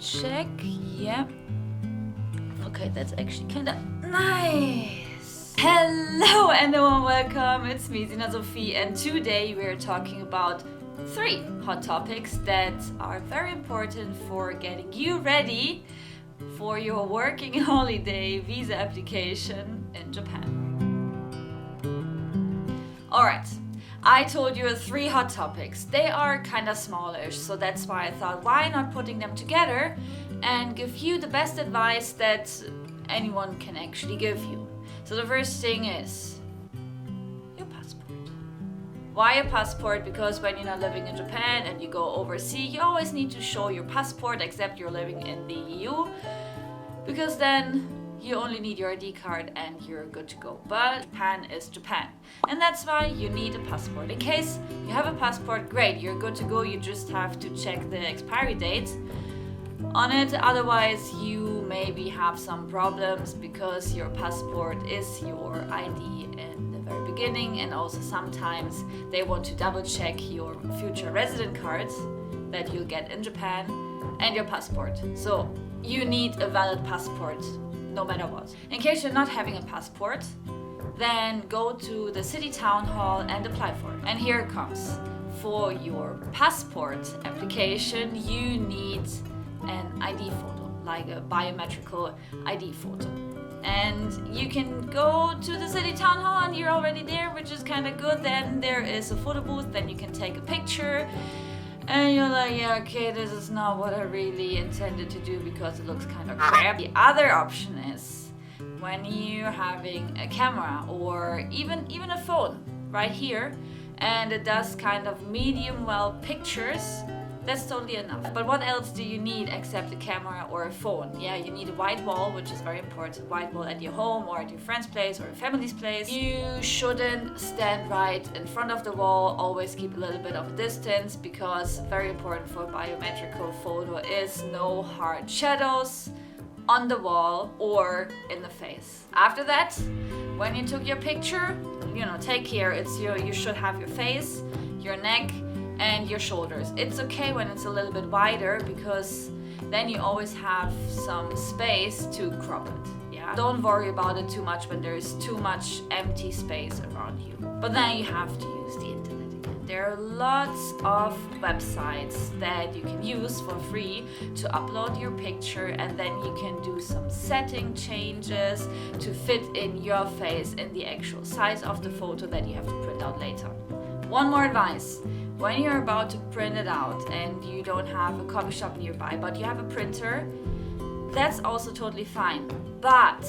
check. Yeah. Okay, that's actually kinda nice. Hello and a warm welcome. It's me, Sina Sophie, and today we're talking about 3 hot topics that are very important for getting you ready for your working holiday visa application in Japan. Alright, I told you 3 hot topics. They are kinda smallish, so that's why I thought, why not putting them together and give you the best advice that anyone can actually give you. So the first thing is your passport. Why a passport? Because when you're not living in Japan and you go overseas, you always need to show your passport, except you're living in the EU, because then you only need your ID card and you're good to go. But Japan is Japan, and that's why you need a passport. In case you have a passport, great, you're good to go. You just have to check the expiry date on it. Otherwise, you maybe have some problems because your passport is your ID in the very beginning, and also sometimes they want to double check your future resident cards that you'll get in Japan and your passport. So you need a valid passport no matter what. In case you're not having a passport, then go to the city town hall and apply for it. And here it comes. For your passport application, you need an ID photo, like a biometrical ID photo. And you can go to the city town hall and you're already there, which is kind of good. Then there is a photo booth, then you can take a picture. And you're like, yeah, okay, this is not what I really intended to do because it looks kind of crap. The other option is when you're having a camera or even a phone right here, and it does kind of medium well pictures, that's totally enough. But what else do you need except a camera or a phone? Yeah, you need a white wall, which is very important. White wall at your home or at your friend's place or a family's place. You shouldn't stand right in front of the wall. Always keep a little bit of a distance, because very important for a biometrical photo is no hard shadows on the wall or in the face. After that, when you took your picture, take care. You should have your face, your neck, and your shoulders. It's okay when it's a little bit wider, because then you always have some space to crop it. Yeah. Don't worry about it too much when there's too much empty space around you. But then you have to use the internet again. There are lots of websites that you can use for free to upload your picture, and then you can do some setting changes to fit in your face in the actual size of the photo that you have to print out later. One more advice. When you're about to print it out and you don't have a copy shop nearby, but you have a printer, that's also totally fine. But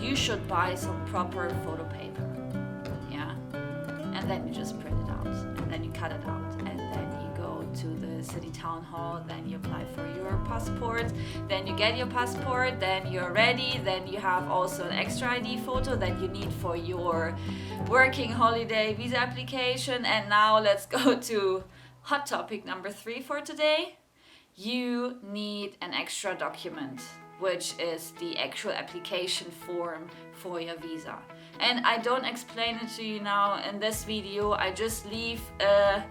you should buy some proper photo paper. Yeah? And then you just print it out, and then you cut it out, and then you go to the city town hall, then you apply for your passport, then you get your passport, then you're ready, then you have also an extra ID photo that you need for your working holiday visa application. And now let's go to hot topic number 3 for today. You need an extra document, which is the actual application form for your visa. And I don't explain it to you now in this video. I just leave a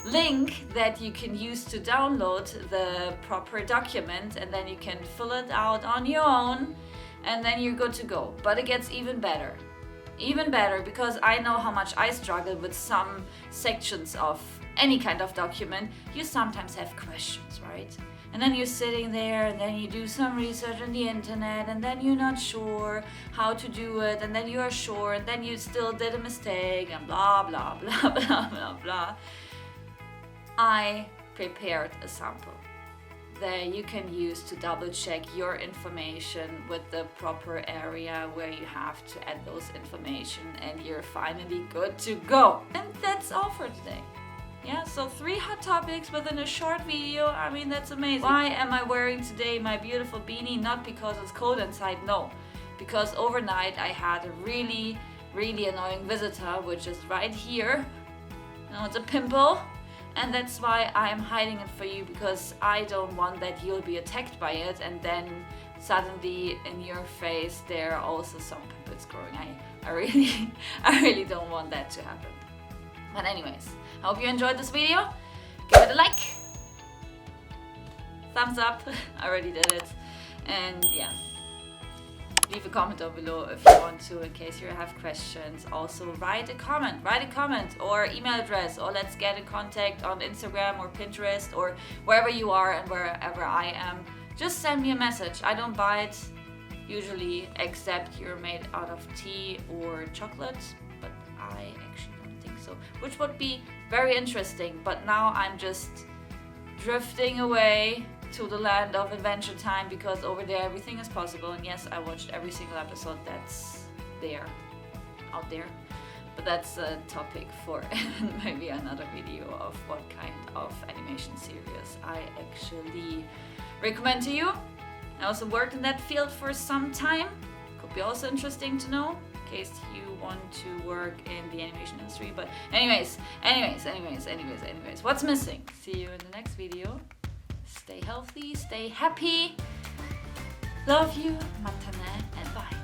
link that you can use to download the proper document, and then you can fill it out on your own, and then you're good to go. But it gets even better, because I know how much I struggle with some sections of any kind of document. You sometimes have questions, right? And then you're sitting there, and then you do some research on the internet, and then you're not sure how to do it, and then you are sure, and then you still did a mistake, and blah blah blah blah blah blah. I prepared a sample that you can use to double check your information with the proper area where you have to add those information, and you're finally good to go. And that's all for today. Yeah, so 3 hot topics within a short video. I mean, that's amazing. Why am I wearing today my beautiful beanie? Not because it's cold inside, no. Because overnight I had a really, really annoying visitor, which is right here. It's a pimple. And that's why I'm hiding it for you, because I don't want that you'll be attacked by it and then suddenly in your face there are also some pimples growing. I really don't want that to happen. But anyways, I hope you enjoyed this video. Give it a like, thumbs up. I already did it. And yeah, leave a comment down below if you want to, in case you have questions. Also write a comment or email address, or let's get in contact on Instagram or Pinterest or wherever you are and wherever I am. Just send me a message. I don't bite usually, except you're made out of tea or chocolate, but I actually don't think so, which would be very interesting. But now I'm just drifting away to the land of Adventure Time, because over there everything is possible. And yes, I watched every single episode that's out there, but that's a topic for maybe another video of what kind of animation series I actually recommend to you. I also worked in that field for some time. Could be also interesting to know in case you want to work in the animation industry. But anyways, what's missing? See you in the next video. Stay healthy, stay happy. Love you, matane, and bye.